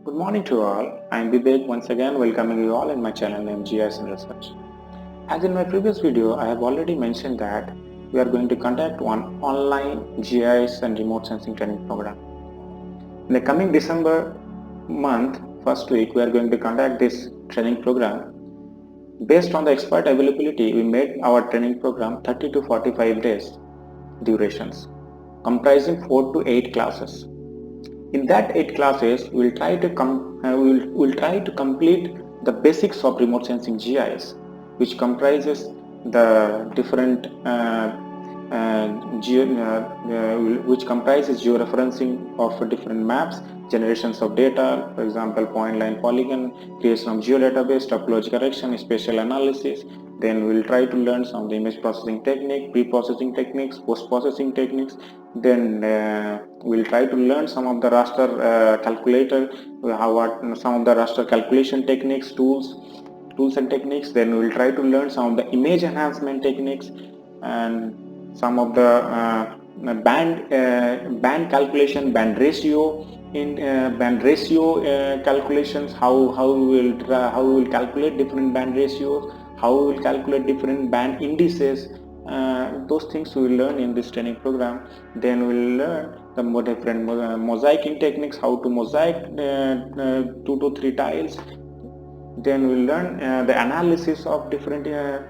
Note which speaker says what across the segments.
Speaker 1: Good morning to all. I am Vivek once again welcoming you all in my channel named GIS and Research. As in my previous video, I have already mentioned that we are going to conduct one online GIS and remote sensing training program. In the coming December month, first week, we are going to conduct this training program. Based on the expert availability, we made our training program 30 to 45 days durations, comprising 4 to 8 classes. In that 8 classes, we'll try to complete the basics of remote sensing GIS, which comprises the different which comprises georeferencing of different maps, generations of data, for example, point line polygon, creation of geodatabase, topology correction, spatial analysis. Then we'll try to learn some of the image processing technique, pre-processing techniques, post-processing techniques. Then we'll try to learn some of the raster calculator, some of the raster calculation techniques, tools and techniques. Then we'll try to learn some of the image enhancement techniques and some of the band calculation, band ratio calculations, how we will calculate different band ratios, how we will calculate different band indices. Those things we will learn in this training program. Then we will learn the different mosaicing techniques, how to mosaic 2 to 3 tiles. Then we'll learn the analysis of different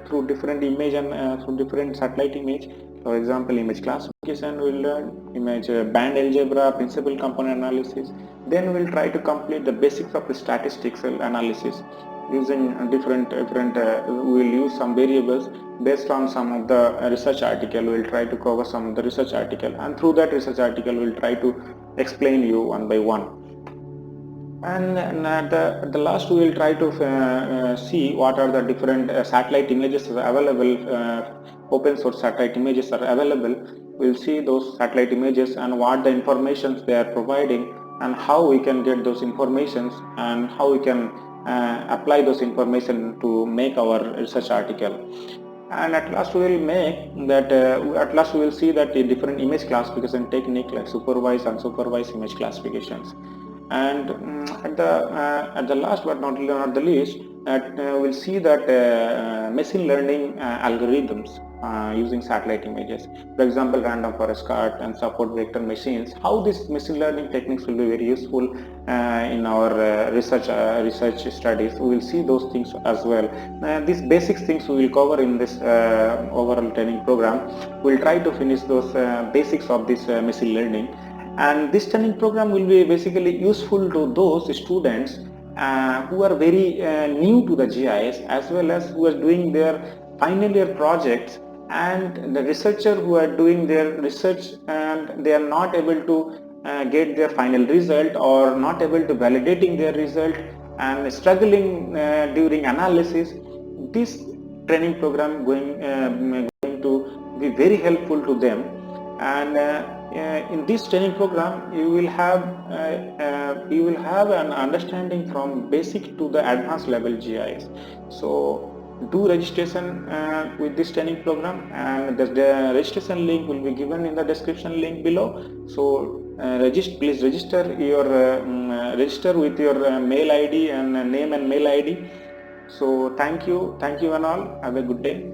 Speaker 1: through different image and through different satellite image. For example, image classification, we'll learn image band algebra, principal component analysis. Then we'll try to complete the basics of the statistical analysis using different we'll use some variables based on some of the research article. We'll try to cover some of the research article, and through that research article we'll try to explain you one by one. And at the last we will try to see what are the different satellite images available, open source satellite images are available. We'll see those satellite images and what the informations they are providing, and how we can get those informations, and how we can apply those information to make our research article. And at last we will make that at last we will see that the different image classification technique like supervised, unsupervised image classifications. And at the last but not the least, we'll see that machine learning algorithms using satellite images, for example random forest cart and support vector machines, how these machine learning techniques will be very useful in our research studies. We will see those things as well. These basic things we will cover in this overall training program. We'll try to finish those basics of this machine learning. And this training program will be basically useful to those students who are very new to the GIS, as well as who are doing their final year projects, and the researcher who are doing their research and they are not able to get their final result, or not able to validating their result and struggling during analysis. This training program going to be very helpful to them. And in this training program you will have an understanding from basic to the advanced level GIS. So do registration with this training program, and the registration link will be given in the description link below. So please register with your mail ID and name and mail ID. So thank you and all, have a good day.